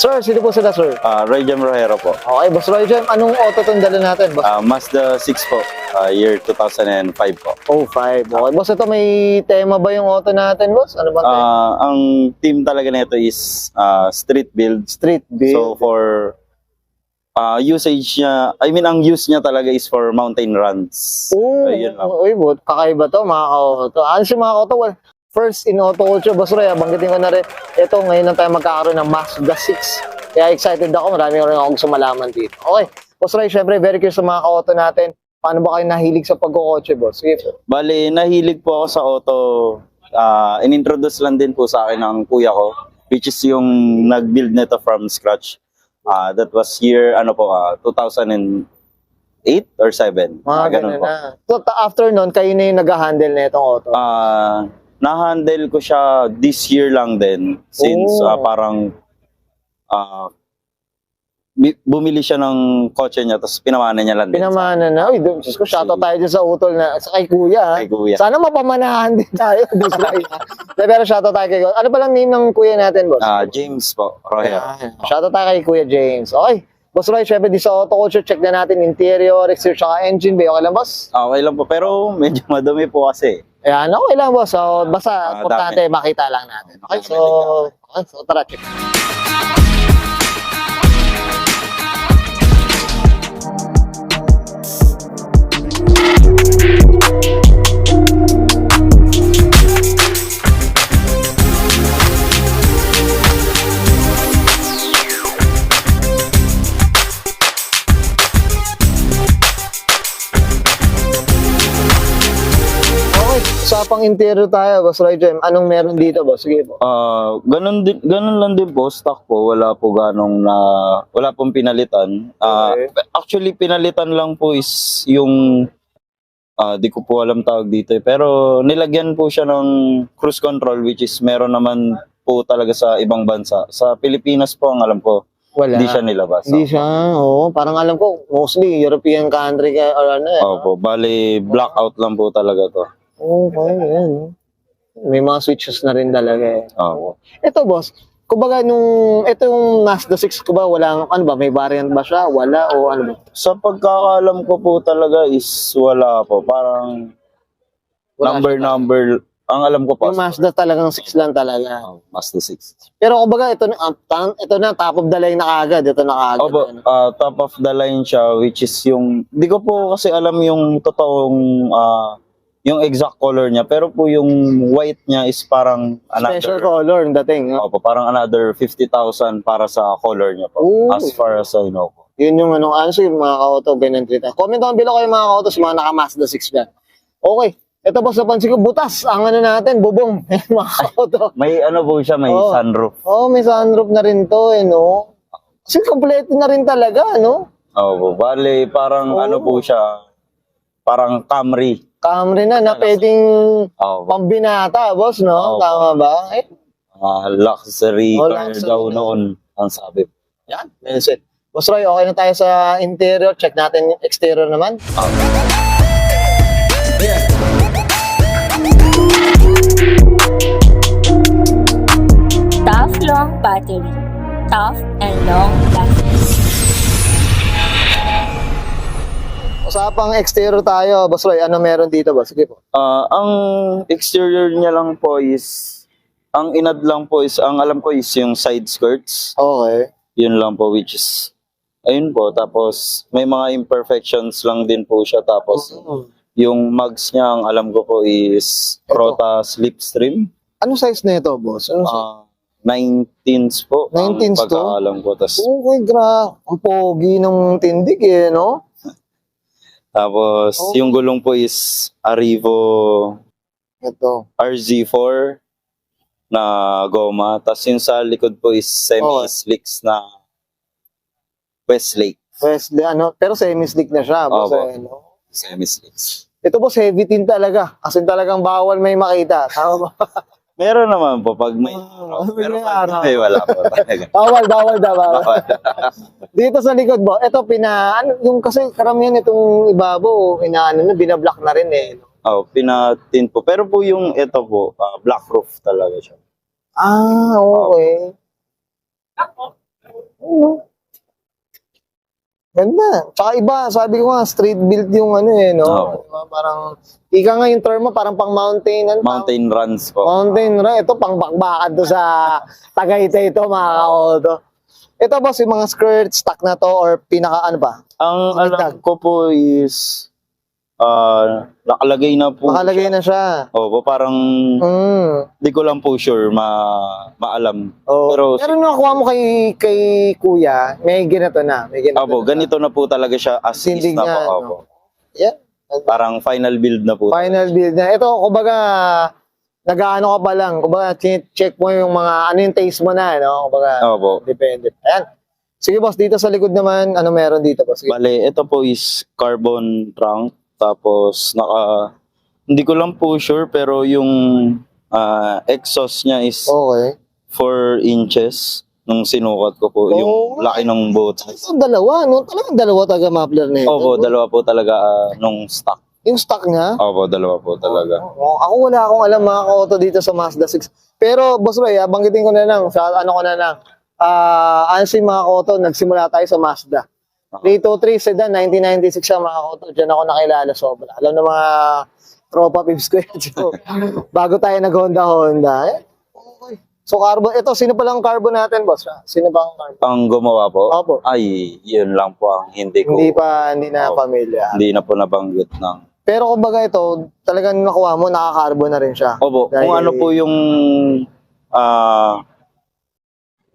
Sir, sino po sila, sir? Roy Jam Rojero po. Okay, Boss Roy Jem, anong auto itong dala natin, Boss? Mazda 6 po, year 2005 po. Oh, 5. Okay, Boss, ito may tema ba yung auto natin, Boss? Ano ba ito? Ang team talaga nito is street build. Street build. So for usage niya, I mean ang use niya talaga is for mountain runs. Oh, Ayun lang. uy, kakaiba to, mga ka-auto. Ano si mga auto? Well, first in auto culture, Boss Roy, banggitin ko na rin, ito, ngayon na tayo magkakaroon ng Mazda 6. Kaya excited ako, marami rin akong gusto malaman dito. Okay, Boss Roy, syempre, very curious sa mga ka-auto natin. Paano ba kayo nahilig sa pagkukotse, Boss? Sige po. Bale, nahilig po ako sa auto. In-introduce lang din po sa akin ng kuya ko, which is yung nag-build nito from scratch. That was year, 2008 or 7. Mga ganun po. na. So, after nun, kayo na yung nag-handle na itong auto? Na-handle ko siya this year lang din since parang bumili siya ng kotse niya tapos pinamana niya lang din. Pinamana na. Uy, Diyos ko, shoutout tayo dyan sa utol na, sa kay kuya. Kay kuya. Sana mapamanahan din tayo, Boss Roy. Pero shoutout tayo kay kuya. Ano ba lang name ng kuya natin, Boss? James po, Rojero. Shoutout tayo kay Kuya James. Okay. Boss Roy, syempre di sa auto culture, check na natin interior, exterior, saka engine bay. Okay lang, boss? Okay lang po, pero medyo madumi po kasi. Ayan, okay lang, boss. So, basta, importante, makita lang natin. Okay, so tara, check. Usapang interior tayo, Boss Roy Jem. Anong meron dito, boss? Sige po. Ganun lang din po, stock po. Wala po wala pong pinalitan. Actually, pinalitan lang po is yung, di ko po alam tawag dito. Pero nilagyan po siya ng cruise control, which is meron naman po talaga sa ibang bansa. Sa Pilipinas po, ang alam ko, Wala. hindi siya nilabas. Hindi siya, oo. Parang alam ko, mostly European country or ano eh. Opo, bali, blackout lang po talaga to. Okay, yan. May mga switches na rin talaga eh. Opo. Ito, boss, kumbaga ito yung Mazda 6 ko ba, wala, ano ba, may variant ba siya? Wala o ano ba? Sa pagkakaalam ko po talaga is wala po. Parang Wala number, ang alam ko po. Yung Mazda talagang 6 lang talaga. Mazda 6. Pero kumbaga, ito na, top of the line na kagad. Ito na kagad. Opo, top of the line siya, which is yung, di ko po kasi alam yung totoong, yung exact color niya, pero po yung white niya is parang Special color ang dating. No? Opo, parang another 50,000 para sa color niya po. Ooh. As far as I know po. Yun yung ano yung mga ka-auto, ganyan trita. Comment down below kayo mga ka-auto sa mga naka-Mazda 6 dyan. Okay. Ito boss, napansin ko, butas ang ano natin, bubong. Mga ka-auto. May ano po siya, may sunroof. May sunroof na rin to, no? Kasi kompleto na rin talaga, no? Opo, bale, parang ano po siya, parang Camry. Camry na pwedeng pambinata, boss, no? Tama ba? Luxury car luxury daw na. noon, ang sabi. Yan, that's it. Boss Roy, okay na tayo sa interior. Check natin yung exterior naman. Tough long battery. Tough and long lasting. Usapang exterior tayo, Boss Roy. Ano meron dito, boss? Sige po. Ang exterior niya lang po is, ang inad lang po is, ang alam ko is yung side skirts. Okay. Yun lang po, which is, ayun po. Tapos, may mga imperfections lang din po siya. Tapos, yung mugs niya, ang alam ko po is Rota Slipstream. Ano size na ito, boss? Ano size? 19s po. 19s ang to? pagkaalam ko. Tapos, Okay, ang pogi ng tindig eh, no? tapos yung gulong po is Arrivo Ito. RZ4 na goma. Tapos yung sa likod po is semi-slicks na Westlake. First, pero semi-slick na siya, boss. Opo. No? Semi-slicks. Ito, boss, heavy tin talaga. Kasi talagang bawal may makita. Tama ba? Meron naman po pag may pero may pag araw. may wala po talaga. Bawal daw. Dito sa likod mo, ito yung kasi karamihan itong ibabaw, binablock na rin eh. No? Pinatin po. Pero po yung ito po, black roof talaga siya. Okay. Ganda. Tsaka iba, sabi ko nga, street build yung ano eh, no? Oo. Diba? Parang, ika nga yung term mo, parang pang mountain. Ano, Mountain runs po. Mountain run. Ito, pang bakbakan to sa Tagaytay ito, mga ka-auto. Ito boss, yung mga skirt, stock na to, or pinaka ano ba? Ang Dagdag. alam ko po is nakalagay na po. Nakalagay na siya. Opo, parang di ko lang po sure maalam. Oh. Pero Pero nung nakuha mo kay kuya, may ginato na. May ginato opo, na. ganito na po talaga siya as is Tindig na niya, po. no? Opo. Yeah. Parang final build na po. Final build na. Ito, kumbaga, nag-ano ka pa lang. Kumbaga, check mo yung mga, ano yung taste mo na, no? Kumbaga, Opo. depende. Ayan. Sige, boss, dito sa likod naman, ano meron dito, boss? Sige. Bale, ito po is carbon trunk. Tapos, hindi ko lang po sure, pero yung exhaust niya is Okay. 4 inches nung sinukat ko po. Yung laki ng butas. Ito, dalawa, no? Talagang dalawa talaga muffler na ito. Opo, dalawa po talaga nung stock. Yung stock niya? Opo, dalawa po talaga. Oh, ako wala akong alam mga ka-auto dito sa Mazda 6. Pero, boss Roy, banggitin ko na lang, sa ano ko na lang, honestly mga ka-auto, nagsimula tayo sa Mazda. 323 sedan, 1996 siya mga ka-auto. Diyan ako nakilala sobra. Alam na mga tropa pips ko yan. So, bago tayo nag-Honda. Okay. So, carbon, ito, sino palang carbon natin, boss? Sino bang carbon? Ang gumawa po? Opo. Ay, yun lang po ang hindi ko. Hindi na pamilya. Hindi na po nabanggit ng. Pero kumbaga ito, talagang nakuha mo, naka-carbon na rin siya. Opo, Dahil kung ano po yung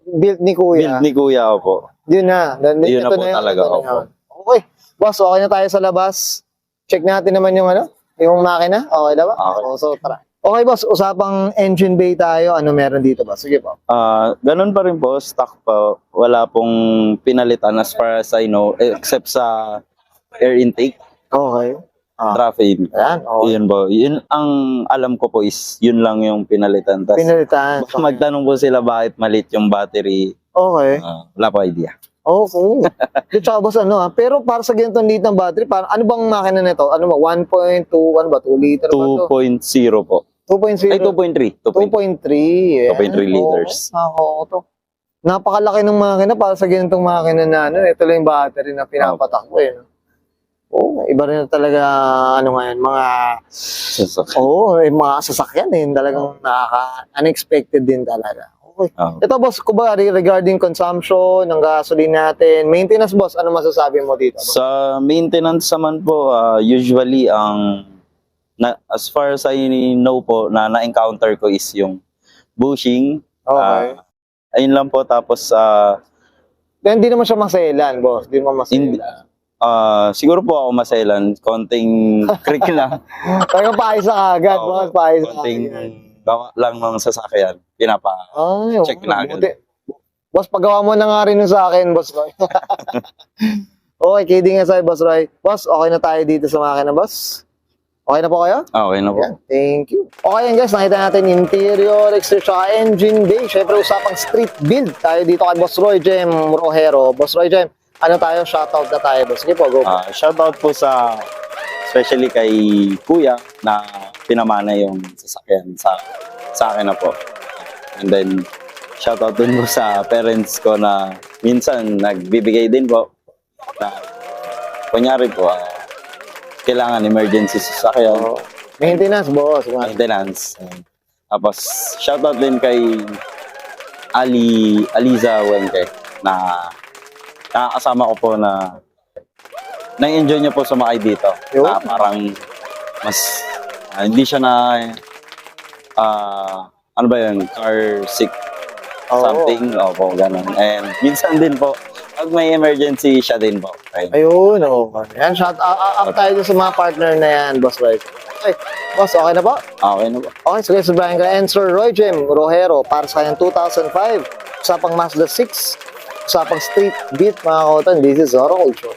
build ni kuya. build ni Kuya, opo. Yun na. Yun na po talaga, ito na opo. yun. Okay. Boss, okay na tayo sa labas. Check natin naman yung ano, yung makina. Okay na ba? Okay. So, tara. Okay, boss. Usapang engine bay tayo. Ano meron dito, boss? Sige po. Ganun pa rin po, stock po. Wala pong pinalitan as far as I know, except sa air intake, Okay. traffic. Ayan. Okay. Yun po. Yun ang alam ko po is yun lang yung pinalitan. Tas, Pinalitan. baka magtanong po sila bakit malit yung battery. Okay. Wala po idea. Okay. Di tsaka boss, ano pero para sa ganitong liit ng battery, ano bang makina nito? Ano ba? 1.2, ano ba? 2 liter ba to? 2.0 po. 2.0. Ay, 2.3. 2.3. 2.3. 2.3 liters. Ako to. Napakalaki ng makina para sa ganitong makina na ano. Ito lang yung battery na pinapatakbo eh. Oh, iba rin talaga ano ngayon, mga mga sasakyan eh. Talagang unexpected din talaga. Okay. Ito boss, kumbaga regarding consumption ng gasoline natin, maintenance boss, ano masasabi mo dito? Boss? Sa maintenance naman po, usually as far as I know po na na-encounter ko is yung bushing. Okay. Ayun lang po, tapos Then, hindi naman siya maselan, boss. Hindi naman maselan. siguro po ako maselan, konting creak lang. Talagang paayos na agad, boss. Paayos na Konting agad. gawa lang ng sasakyan, check na agad. Buti. Boss, paggawa mo na nga rin yung sa akin, boss Roy. Okay, kidding aside, boss Roy. Boss, okay na tayo dito sa makina, boss? Okay na po kayo? Okay na po. Yeah, thank you. Okay yan guys, nakita natin interior, exterior, saka engine bay. Siyempre, usapang street build tayo dito kay Boss Roy Jem Rojero. Boss Roy Jem, ano tayo? Shoutout na tayo, boss. Sige po, go. Shoutout po especially kay Kuya na pinamana yung sasakyan sa akin na po. And then, shoutout din po sa parents ko na minsan nagbibigay din po na kunyari po, kailangan emergency sasakyan, Maintenance, boss. maintenance. Tapos, shoutout din kay Aliza Wenke na nakakasama ko po na na-enjoy niya po sumakay dito. Yun. Na parang mas hindi siya na ano ba yun, car sick something. Opo, ganun. And minsan din po, pag may emergency, siya din po. Okay. Ayun, okay. Yan, shout out tayo sa mga partner na yan, boss Roy. Okay, boss, okay na po? Okay na po. Okay, sige, sabayan ka. And Sir Roy Jem Rojero, para sa kanyang 2005, usapang Mazda 6, usapang street beat, mga kautan, this is Oro Culture.